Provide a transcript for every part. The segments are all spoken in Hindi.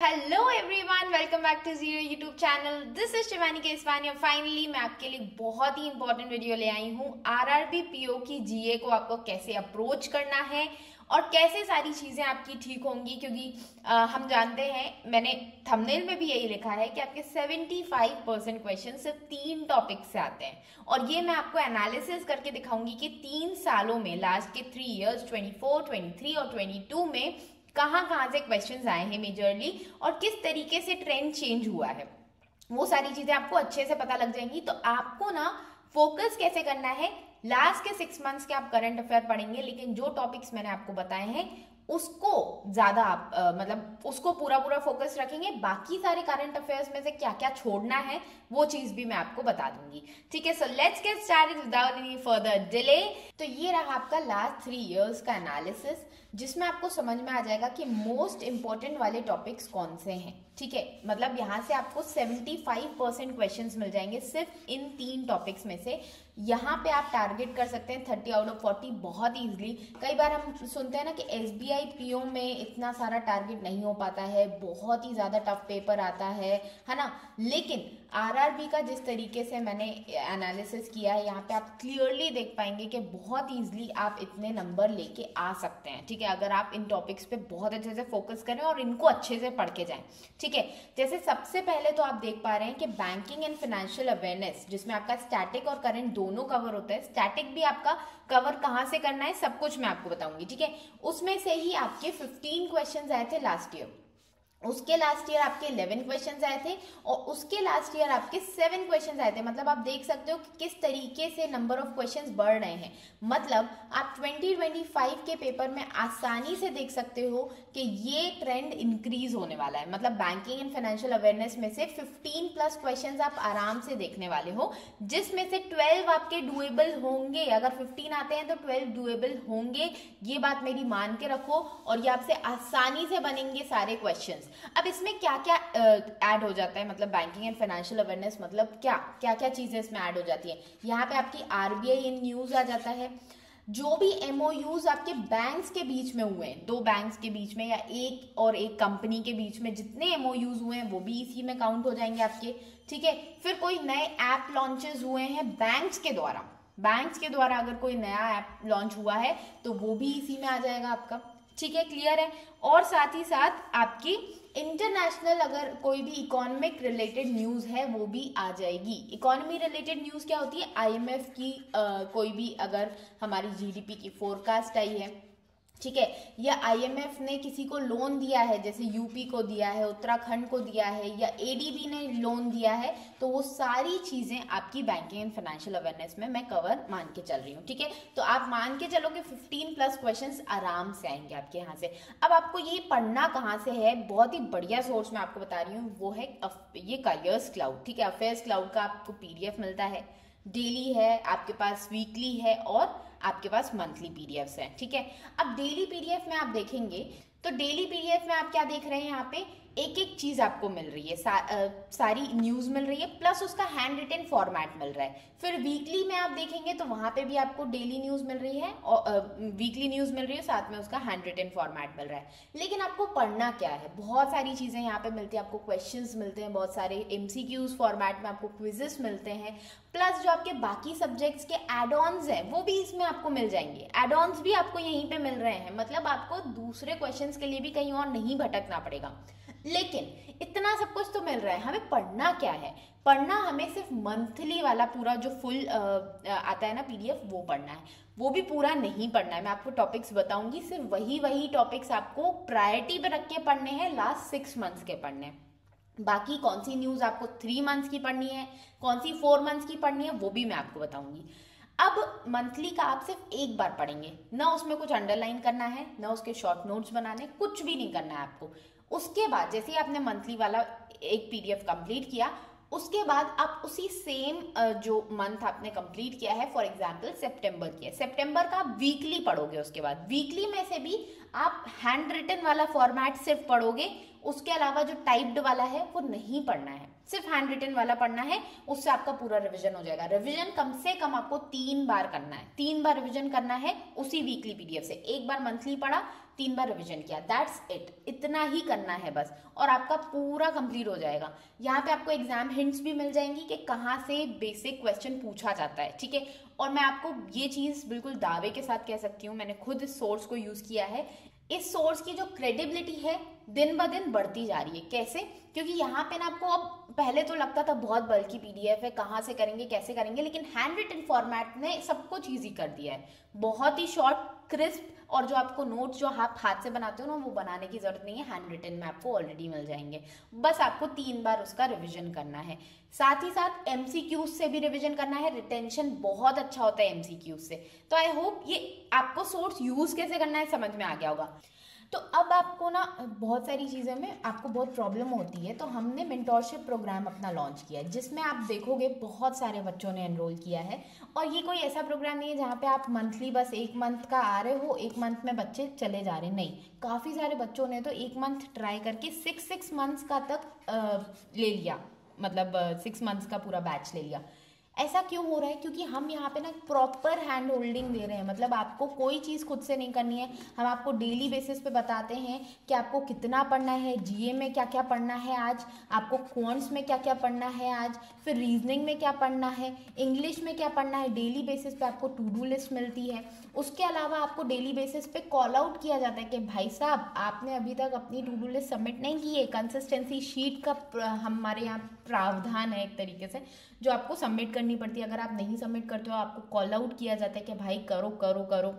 Hello everyone, welcome back to zero YouTube channel. This is Shivani Keswani और फाइनली मैं आपके लिए बहुत ही इंपॉर्टेंट वीडियो ले आई हूँ। आरआरबी पीओ की जीए को आपको कैसे अप्रोच करना है और कैसे सारी चीज़ें आपकी ठीक होंगी, क्योंकि हम जानते हैं, मैंने थंबनेल में भी यही लिखा है कि आपके 75% क्वेश्चन सिर्फ 3 टॉपिक से आते हैं। और ये मैं आपको एनालिसिस करके दिखाऊंगी कि 3 सालों में, लास्ट के 3 इयर्स 24, 23 और 22 में कहाँ कहाँ से क्वेश्चंस आए हैं मेजरली और किस तरीके से ट्रेंड चेंज हुआ है, वो सारी चीजें आपको अच्छे से पता लग जाएंगी। तो आपको ना फोकस कैसे करना है, लास्ट के 6 मंथ्स के आप करंट अफेयर पढ़ेंगे, लेकिन जो टॉपिक्स मैंने आपको बताए हैं उसको ज्यादा आप मतलब उसको पूरा पूरा फोकस रखेंगे। बाकी सारे करंट अफेयर्स में से क्या क्या छोड़ना है वो चीज भी मैं आपको बता दूंगी। ठीक है, so let's get started without any further delay. तो ये रहा आपका लास्ट 3 इयर्स का एनालिसिस, जिसमें आपको समझ में आ जाएगा कि मोस्ट इंपॉर्टेंट वाले टॉपिक्स कौन से हैं। ठीक है, मतलब यहाँ से आपको 75% क्वेश्चंस मिल जाएंगे सिर्फ इन 3 टॉपिक्स में से। यहाँ पे आप टारगेट कर सकते हैं 30 आउट ऑफ 40 बहुत इजीली। कई बार हम सुनते हैं ना कि एसबीआई पीओ में इतना सारा टारगेट नहीं हो पाता है, बहुत ही ज्यादा टफ पेपर आता है ना। लेकिन आरआरबी का जिस तरीके से मैंने एनालिसिस किया है, यहाँ पे आप क्लियरली देख पाएंगे कि बहुत इजीली आप इतने नंबर लेके आ सकते हैं। ठीक है, अगर आप इन टॉपिक्स पे बहुत अच्छे से फोकस करें और इनको अच्छे से पढ़ के जाएं। ठीक है, जैसे सबसे पहले तो आप देख पा रहे हैं कि बैंकिंग एंड फाइनेंशियल अवेयरनेस, जिसमें आपका स्टैटिक और करंट दोनों कवर होता है। स्टैटिक भी आपका कवर कहाँ से करना है सब कुछ मैं आपको बताऊंगी। ठीक है, उसमें से ही आपके 15 क्वेश्चन आए थे लास्ट ईयर, उसके लास्ट ईयर आपके 11 क्वेश्चंस आए थे और उसके लास्ट ईयर आपके 7 क्वेश्चंस आए थे। मतलब आप देख सकते हो कि किस तरीके से नंबर ऑफ क्वेश्चंस बढ़ रहे हैं। मतलब आप 2025 के पेपर में आसानी से देख सकते हो कि ये ट्रेंड इंक्रीज होने वाला है। मतलब बैंकिंग एंड फाइनेंशियल अवेयरनेस में से 15 प्लस क्वेश्चंस आप आराम से देखने वाले हो, जिसमें से 12 आपके डुएबल होंगे। अगर 15 आते हैं तो 12 डुएबल होंगे, ये बात मेरी मान के रखो। और ये आपसे आसानी से बनेंगे सारे क्वेश्चंस। अब इसमें क्या क्या ऐड हो जाता है, मतलब बैंकिंग एंड फाइनेंशियल अवेयरनेस मतलब क्या क्या क्या चीजें इसमें ऐड हो जाती हैं। यहाँ पे आपकी आरबीआई इन न्यूज आ जाता है। जो भी एमओयूज आपके बैंक्स के बीच में हुए हैं, 2 बैंक्स के बीच में या एक और एक कंपनी के बीच में जितने एमओयूज हुए हैं वो भी इसी में काउंट हो जाएंगे आपके। ठीक है, फिर कोई नए ऐप लॉन्चेस हुए हैं बैंक्स के द्वारा, अगर कोई नया ऐप लॉन्च हुआ है तो वो भी इसी में आ जाएगा आपका। ठीक है, क्लियर है। और साथ ही साथ आपकी इंटरनेशनल अगर कोई भी इकोनॉमिक रिलेटेड न्यूज है वो भी आ जाएगी। इकोनॉमी रिलेटेड न्यूज क्या होती है, आईएमएफ की कोई भी अगर हमारी जीडीपी की फोरकास्ट आई है, ठीक है, या आईएमएफ ने किसी को लोन दिया है, जैसे यूपी को दिया है, उत्तराखंड को दिया है, या एडीबी ने लोन दिया है, तो वो सारी चीजें आपकी बैंकिंग एंड फाइनेंशियल अवेयरनेस में मैं कवर मान के चल रही हूँ। ठीक है, तो आप मान के चलो कि 15 प्लस क्वेश्चंस आराम से आएंगे आपके यहाँ से। अब आपको ये पढ़ना कहाँ से है, बहुत ही बढ़िया सोर्स मैं आपको बता रही हूँ, वो है ये करियर्स क्लाउड। ठीक है, अफेयर्स क्लाउड का आपको पीडीएफ मिलता है, डेली है आपके पास, वीकली है और आपके पास मंथली पीडीएफ्स हैं। ठीक है, अब डेली पीडीएफ में आप देखेंगे तो डेली पीडीएफ में आप क्या देख रहे हैं, यहाँ पे एक एक चीज आपको मिल रही है, सारी न्यूज मिल रही है, प्लस उसका हैंड रिटन फॉर्मेट मिल रहा है। फिर वीकली में आप देखेंगे तो वहां पे भी आपको डेली न्यूज मिल रही है और वीकली न्यूज मिल रही है, साथ में उसका हैंड रिटन फॉर्मेट मिल रहा है। लेकिन आपको पढ़ना क्या है, बहुत सारी चीजें यहाँ पे मिलती है आपको, क्वेश्चंस मिलते हैं, बहुत सारे एमसीक्यूज फॉर्मेट में आपको क्विजेस मिलते हैं, प्लस जो आपके बाकी सब्जेक्ट्स के एड ऑन्स हैं वो भी इसमें आपको मिल जाएंगे। एड ऑन्स भी आपको यहीं पे मिल रहे हैं, मतलब आपको दूसरे क्वेश्चंस के लिए भी कहीं और नहीं भटकना पड़ेगा। लेकिन इतना सब कुछ तो मिल रहा है, हमें पढ़ना क्या है, पढ़ना हमें सिर्फ मंथली वाला पूरा जो फुल आता है ना पीडीएफ, वो पढ़ना है। वो भी पूरा नहीं पढ़ना है, मैं आपको टॉपिक्स बताऊंगी, सिर्फ वही टॉपिक्स आपको प्रायोरिटी पे रख के पढ़ने हैं, लास्ट 6 मंथ्स के पढ़ने हैं। बाकी कौन सी न्यूज आपको 3 मंथ्स की पढ़नी है, कौन सी 4 मंथ्स की पढ़नी है, वो भी मैं आपको बताऊंगी। अब मंथली का आप सिर्फ एक बार पढ़ेंगे, ना उसमें कुछ अंडरलाइन करना है, ना उसके शॉर्ट नोट्स बनाने, कुछ भी नहीं करना है आपको। उसके बाद जैसे ही आपने मंथली वाला एक पीडीएफ कंप्लीट किया, उसके बाद आप उसी सेम जो मंथ आपने कंप्लीट किया है, फॉर एग्जांपल सितंबर किया, सितंबर का वीकली पढ़ोगे। उसके बाद वीकली में से भी आप हैंड रिटन वाला फॉर्मेट सिर्फ पढ़ोगे, उसके अलावा जो टाइप्ड वाला है वो नहीं पढ़ना है, सिर्फ हैंड रिटन वाला पढ़ना है। उससे आपका पूरा रिवीजन हो जाएगा। रिवीजन कम से कम आपको 3 बार करना है, 3 बार रिवीजन करना है उसी वीकली पीडीएफ से। एक बार मंथली पढ़ा, 3 बार रिवीजन किया, दैट्स इट, इतना ही करना है बस, और आपका पूरा कंप्लीट हो जाएगा। यहाँ पे आपको एग्जाम हिंट्स भी मिल जाएंगी कि कहाँ से बेसिक क्वेश्चन पूछा जाता है, ठीक है। और मैं आपको ये चीज़ बिल्कुल दावे के साथ कह सकती हूँ, मैंने खुद इस सोर्स को यूज़ किया है, इस सोर्स की जो क्रेडिबिलिटी है दिन ब दिन बढ़ती जा रही है। कैसे? क्योंकि यहाँ पे ना आपको अब, पहले तो लगता था बहुत बल्कि पीडीएफ है, कहाँ से करेंगे कैसे करेंगे, लेकिन हैंड रिटन फॉर्मेट ने सब कुछ ईजी कर दिया है, बहुत ही शॉर्ट क्रिस्प, और जो आपको नोट्स जो आप हाथ से बनाते हो ना, वो बनाने की जरूरत नहीं है, हैंड रिटन में आपको ऑलरेडी मिल जाएंगे, बस आपको 3 बार उसका रिविजन करना है। साथ ही साथ एमसीक्यूज से भी रिविजन करना है, रिटेंशन बहुत अच्छा होता है एमसीक्यूज से। तो आई होप ये आपको सोर्स यूज कैसे करना है समझ में आ गया होगा। तो अब आपको ना बहुत सारी चीज़ें में आपको बहुत प्रॉब्लम होती है, तो हमने मेंटोरशिप प्रोग्राम अपना लॉन्च किया है, जिसमें आप देखोगे बहुत सारे बच्चों ने एनरोल किया है। और ये कोई ऐसा प्रोग्राम नहीं है जहाँ पे आप मंथली बस 1 मंथ का आ रहे हो, 1 मंथ में बच्चे चले जा रहे हैं, नहीं, काफ़ी सारे बच्चों ने तो 1 मंथ ट्राई करके 6 मंथ्स का तक ले लिया, मतलब 6 मंथ्स का पूरा बैच ले लिया। ऐसा क्यों हो रहा है? क्योंकि हम यहाँ पे ना प्रॉपर हैंड होल्डिंग दे रहे हैं, मतलब आपको कोई चीज़ खुद से नहीं करनी है, हम आपको डेली बेसिस पे बताते हैं कि आपको कितना पढ़ना है, जीए में क्या क्या पढ़ना है आज, आपको क्वांट्स में क्या क्या पढ़ना है आज, फिर रीजनिंग में क्या पढ़ना है, इंग्लिश में क्या पढ़ना है, डेली बेसिस पे आपको टू डू लिस्ट मिलती है। उसके अलावा आपको डेली बेसिस पे कॉल आउट किया जाता है कि भाई साहब आपने अभी तक अपनी टू डू लिस्ट सबमिट नहीं की है, कंसिस्टेंसी शीट का हमारे यहाँ प्रावधान है एक तरीके से, जो आपको सबमिट करनी पड़ती है। अगर आप नहीं सबमिट करते हो आपको कॉल आउट किया जाता है कि भाई करो करो करो,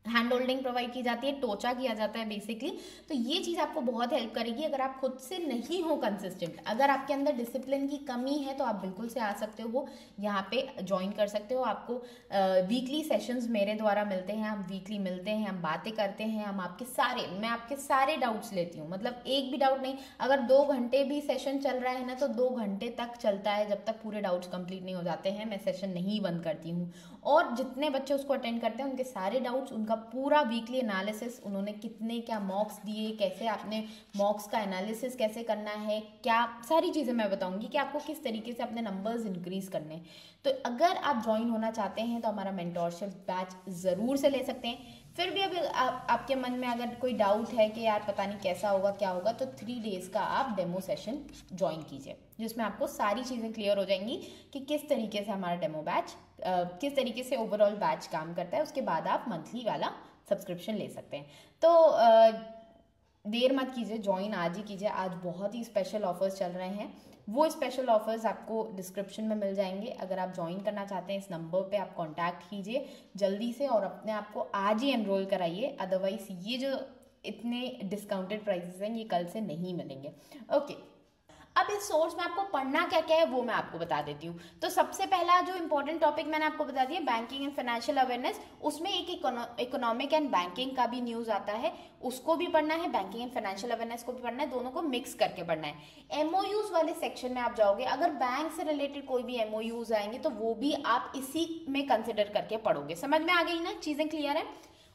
हैंड होल्डिंग प्रोवाइड की जाती है, टोचा किया जाता है बेसिकली। तो ये चीज़ आपको बहुत हेल्प करेगी अगर आप खुद से नहीं हो कंसिस्टेंट, अगर आपके अंदर डिसिप्लिन की कमी है तो आप बिल्कुल से आ सकते हो, यहाँ पे ज्वाइन कर सकते हो। आपको वीकली सेशंस मेरे द्वारा मिलते हैं, हम वीकली मिलते हैं, हम बातें करते हैं, मैं आपके सारे डाउट्स लेती हूँ, मतलब एक भी डाउट नहीं, अगर 2 घंटे भी सेशन चल रहा है ना तो 2 घंटे तक चलता है, जब तक पूरे डाउट्स कंप्लीट नहीं हो जाते हैं मैं सेशन नहीं बंद करती हूँ। और जितने बच्चे उसको अटेंड करते हैं उनके सारे डाउट्स, उनका पूरा वीकली एनालिसिस, उन्होंने कितने क्या मॉक्स दिए, कैसे आपने मॉक्स का एनालिसिस कैसे करना है, क्या सारी चीज़ें मैं बताऊंगी कि आपको किस तरीके से अपने नंबर्स इंक्रीज करने हैं। तो अगर आप ज्वाइन होना चाहते हैं तो हमारा मेंटोरशिप बैच ज़रूर से ले सकते हैं। फिर भी अभी आपके मन में अगर कोई डाउट है कि यार पता नहीं कैसा होगा क्या होगा, तो 3 डेज़ का आप डेमो सेशन ज्वाइन कीजिए, जिसमें आपको सारी चीज़ें क्लियर हो जाएंगी कि किस तरीके से हमारा डेमो बैच, किस तरीके से ओवरऑल बैच काम करता है। उसके बाद आप मंथली वाला सब्सक्रिप्शन ले सकते हैं। तो देर मत कीजिए, ज्वाइन आज ही कीजिए। आज बहुत ही स्पेशल ऑफर्स चल रहे हैं, वो स्पेशल ऑफर्स आपको डिस्क्रिप्शन में मिल जाएंगे। अगर आप ज्वाइन करना चाहते हैं इस नंबर पे आप कांटेक्ट कीजिए जल्दी से और अपने आप को आज ही एनरोल कराइए, अदरवाइज ये जो इतने डिस्काउंटेड प्राइसेस हैं ये कल से नहीं मिलेंगे। ओके, अब इस सोर्स में आपको पढ़ना क्या क्या है वो मैं आपको बता देती हूँ। तो सबसे पहला जो इंपॉर्टेंट टॉपिक मैंने आपको बता दिया, बैंकिंग एंड फाइनेंशियल अवेयरनेस, उसमें एक इकोनॉमिक एंड बैंकिंग का भी न्यूज आता है, उसको भी पढ़ना है, बैंकिंग एंड फाइनेंशियल अवेयरनेस को भी पढ़ना है, दोनों को मिक्स करके पढ़ना है। एमओयूज वाले सेक्शन में आप जाओगे, अगर बैंक से रिलेटेड कोई भी एमओयूज आएंगे तो वो भी आप इसी में कंसिडर करके पढ़ोगे। समझ में आ गई ना, चीजें क्लियर है।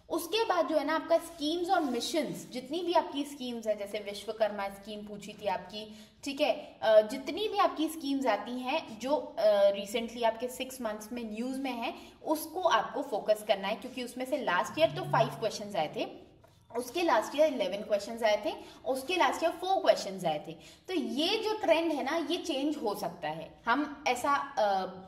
उसके बाद जो है ना आपका स्कीम्स और मिशंस, जितनी भी आपकी स्कीम्स है, जैसे विश्वकर्मा स्कीम पूछी थी आपकी, ठीक है, जितनी भी आपकी स्कीम्स आती हैं जो रिसेंटली आपके 6 मंथ्स में न्यूज़ में है, उसको आपको फोकस करना है, क्योंकि उसमें से लास्ट ईयर तो 5 क्वेश्चंस आए थे, उसके लास्ट ईयर 11 क्वेश्चंस आए थे, उसके लास्ट ईयर 4 क्वेश्चंस आए थे। तो ये जो ट्रेंड है ना ये चेंज हो सकता है, हम ऐसा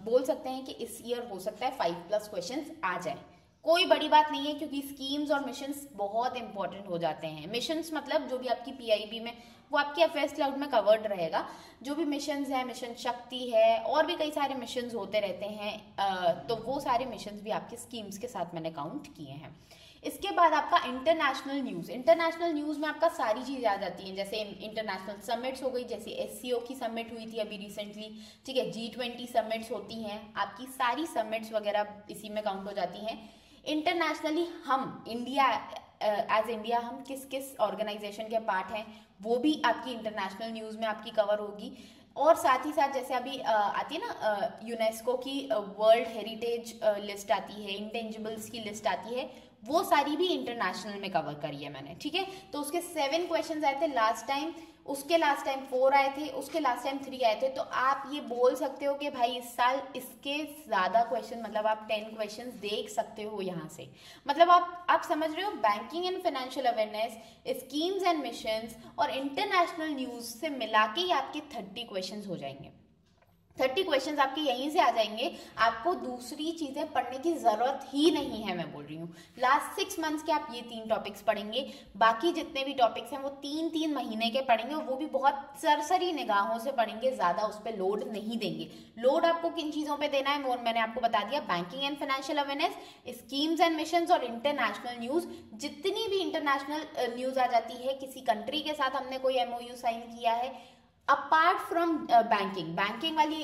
बोल सकते हैं कि इस ईयर हो सकता है 5+ क्वेश्चंस आ जाए। कोई बड़ी बात नहीं है, क्योंकि स्कीम्स और मिशंस बहुत इंपॉर्टेंट हो जाते हैं। मिशंस मतलब जो भी आपकी पीआईबी में, वो आपके अफेयर्स क्लाउड में कवर्ड रहेगा। जो भी मिशंस है, मिशन शक्ति है, और भी कई सारे मिशंस होते रहते हैं, तो वो सारे मिशंस भी आपके स्कीम्स के साथ मैंने काउंट किए हैं। इसके बाद आपका इंटरनेशनल न्यूज़, इंटरनेशनल न्यूज़ में आपका सारी चीज़ आ जाती हैं, जैसे इंटरनेशनल समिट्स हो गई, जैसे एससीओ की समिट हुई थी अभी रिसेंटली, ठीक है, G20 समिट्स होती हैं, आपकी सारी समिट्स वगैरह इसी में काउंट हो जाती हैं। इंटरनेशनली हम इंडिया, एज इंडिया हम किस किस ऑर्गेनाइजेशन के पार्ट हैं वो भी आपकी इंटरनेशनल न्यूज़ में आपकी कवर होगी। और साथ ही साथ जैसे अभी आती है ना यूनेस्को की वर्ल्ड हेरिटेज लिस्ट आती है, इंटेंजिबल्स की लिस्ट आती है, वो सारी भी इंटरनेशनल में कवर करी है मैंने, ठीक है। तो उसके 7 क्वेश्चंस आए थे लास्ट टाइम, उसके लास्ट टाइम 4 आए थे, उसके लास्ट टाइम 3 आए थे। तो आप ये बोल सकते हो कि भाई इस साल इसके ज़्यादा क्वेश्चन, मतलब आप 10 क्वेश्चंस देख सकते हो यहाँ से। मतलब आप समझ रहे हो, banking and financial awareness, schemes and missions और इंटरनेशनल न्यूज़ से मिला के ही आपके 30 क्वेश्चंस हो जाएंगे। 30 क्वेश्चंस आपके यहीं से आ जाएंगे, आपको दूसरी चीजें पढ़ने की जरूरत ही नहीं है। मैं बोल रही हूँ लास्ट 6 मंथ्स के आप ये 3 टॉपिक्स पढ़ेंगे, बाकी जितने भी टॉपिक्स हैं वो 3-3 महीने के पढ़ेंगे, और वो भी बहुत सरसरी निगाहों से पढ़ेंगे, ज्यादा उस पर लोड नहीं देंगे। लोड आपको किन चीजों पे देना है वो मैंने आपको बता दिया, banking and financial awareness, schemes and missions और इंटरनेशनल न्यूज। जितनी भी इंटरनेशनल न्यूज आ जाती है, किसी कंट्री के साथ हमने कोई MOU साइन किया है, अपार्ट फ्रॉम बैंकिंग वाली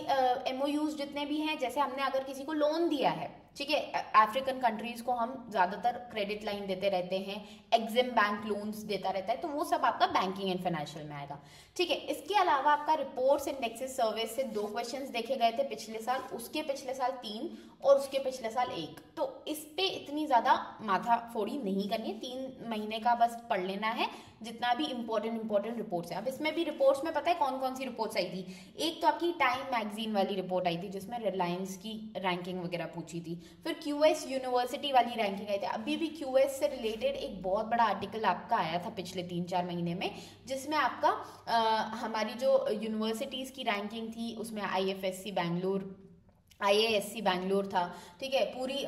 MOUs जितने भी हैं, जैसे हमने अगर किसी को लोन दिया है, ठीक है, अफ्रीकन कंट्रीज को हम ज्यादातर क्रेडिट लाइन देते रहते हैं, एग्जिम बैंक लोन्स देता रहता है, तो वो सब आपका बैंकिंग एंड फाइनेंशियल में आएगा, ठीक है। इसके अलावा आपका रिपोर्ट्स, इंडेक्सेस, सर्वेस से 2 क्वेश्चंस देखे गए थे पिछले साल, उसके पिछले साल 3 और उसके पिछले साल 1। तो इस पे इतनी ज्यादा माथा फोड़ी नहीं करनी है, 3 महीने का बस पढ़ लेना है जितना भी इंपॉर्टेंट रिपोर्ट्स है। अब इसमें भी रिपोर्ट्स में पता है कौन कौन सी रिपोर्ट्स आई थी। एक तो आपकी टाइम मैगजीन वाली रिपोर्ट आई थी जिसमें रिलायंस की रैंकिंग वगैरह पूछी थी, फिर QS यूनिवर्सिटी वाली रैंकिंग आई थी। अभी भी QS से रिलेटेड एक बहुत बड़ा आर्टिकल आपका आया था पिछले 3-4 महीने में, जिसमें आपका हमारी जो यूनिवर्सिटीज की रैंकिंग थी उसमें IFSC बैंगलोर, IISc बैंगलोर था, ठीक है, पूरी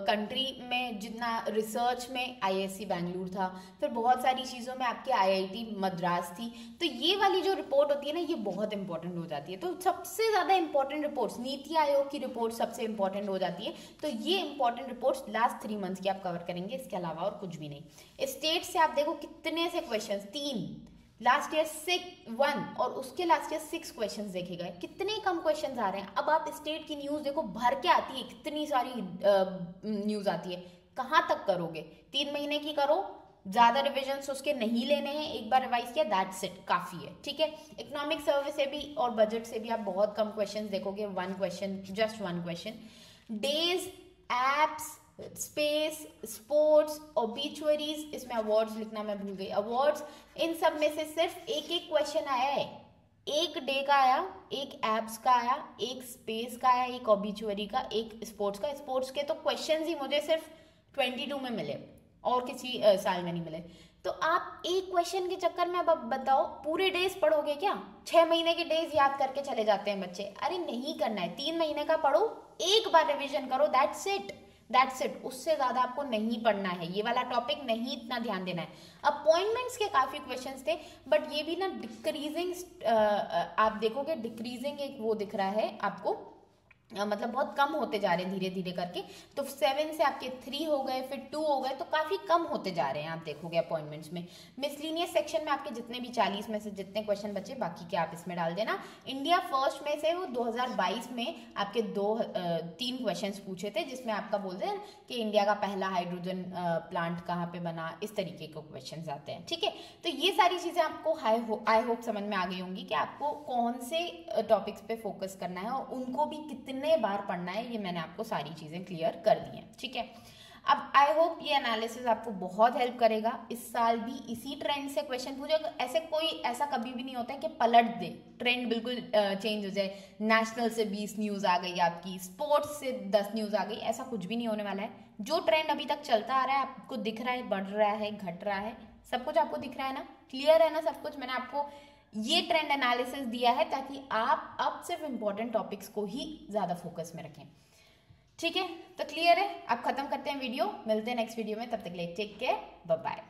कंट्री में जितना रिसर्च में IISc बैंगलोर था, फिर बहुत सारी चीज़ों में आपके IIT मद्रास थी। तो ये वाली जो रिपोर्ट होती है ना, ये बहुत इंपॉर्टेंट हो जाती है। तो सबसे ज़्यादा इंपॉर्टेंट रिपोर्ट्स, नीति आयोग की रिपोर्ट सबसे इंपॉर्टेंट हो जाती है। तो ये इंपॉर्टेंट रिपोर्ट्स लास्ट 3 मंथ्स की आप कवर करेंगे, इसके अलावा और कुछ भी नहीं। स्टेट से आप देखो कितने से क्वेश्चन, 3, लास्ट ईयर 1 और उसके लास्ट ईयर 6 क्वेश्चंस देखे गए, कितने कम क्वेश्चंस आ रहे हैं। अब आप स्टेट की न्यूज देखो, भर के आती है, कितनी सारी न्यूज आती है, कहाँ तक करोगे? 3 महीने की करो, ज्यादा रिविजन्स उसके नहीं लेने हैं, एक बार रिवाइज किया, दैट्स इट, काफी है, ठीक है। इकोनॉमिक सर्वे से भी और बजट से भी आप बहुत कम क्वेश्चन देखोगे, 1 question, just 1 question. Days, apps, space, sports, obituaries, इसमें अवार्ड्स लिखना मैं भूल गई, अवार्ड्स, इन सब में से सिर्फ एक क्वेश्चन आया है। एक डे का आया, एक एप्स का आया, एक स्पेस का आया, एक ओबिचुअरी का, एक स्पोर्ट्स का। स्पोर्ट्स के तो क्वेश्चन ही मुझे सिर्फ 22 में मिले और किसी साल में नहीं मिले। तो आप एक क्वेश्चन के चक्कर में अब बताओ पूरे डेज पढ़ोगे क्या? 6 महीने के डेज याद करके चले जाते हैं बच्चे। अरे नहीं करना है, 3 महीने का पढ़ो, एक बार रिविजन करो, दैट्स इट, उससे ज्यादा आपको नहीं पढ़ना है, ये वाला टॉपिक नहीं इतना ध्यान देना है। अपॉइंटमेंट्स के काफी क्वेश्चंस थे, बट ये भी ना डिक्रीजिंग, आप देखोगे डिक्रीजिंग एक वो दिख रहा है आपको, मतलब बहुत कम होते जा रहे हैं धीरे धीरे करके। तो 7 से आपके 3 हो गए, फिर 2 हो गए, तो काफी कम होते जा रहे हैं। आप देखोगे अपॉइंटमेंट्स में, मिसलिनियस सेक्शन में आपके जितने भी 40 में से जितने क्वेश्चन बचे, बाकी के आप इसमें डाल देना। इंडिया फर्स्ट में से वो 2022 में आपके 3 क्वेश्चन पूछे थे, जिसमें आपका बोलते हैं कि इंडिया का पहला हाइड्रोजन प्लांट कहाँ पे बना, इस तरीके के क्वेश्चन आते हैं, ठीक है। तो ये सारी चीजें आपको आई होप समझ में आ गई होंगी कि आपको कौन से टॉपिक्स पे फोकस करना है और उनको भी कितने बार पढ़ना है। ये मैंने आपको सारी चीजें क्लियर कर दी हैं, ठीक है। अब आई होप ये एनालिसिस आपको बहुत हेल्प करेगा। इस साल भी इसी ट्रेंड से क्वेश्चन पूछेगा, ऐसा कभी भी नहीं होता है कि पलट दे, ट्रेंड बिल्कुल चेंज हो जाए, नेशनल से 20 न्यूज आ गई आपकी, स्पोर्ट्स से 10 न्यूज आ गई, ऐसा कुछ भी नहीं होने वाला है। जो ट्रेंड अभी तक चलता आ रहा है, आपको दिख रहा है, बढ़ रहा है, घट रहा है, सब कुछ आपको दिख रहा है ना, क्लियर है ना सब कुछ। मैंने आपको ये ट्रेंड एनालिसिस दिया है ताकि आप अब सिर्फ इंपॉर्टेंट टॉपिक्स को ही ज्यादा फोकस में रखें, ठीक है। तो क्लियर है, अब खत्म करते हैं वीडियो, मिलते हैं नेक्स्ट वीडियो में, तब तक के लिए टेक केयर, बाय बाय।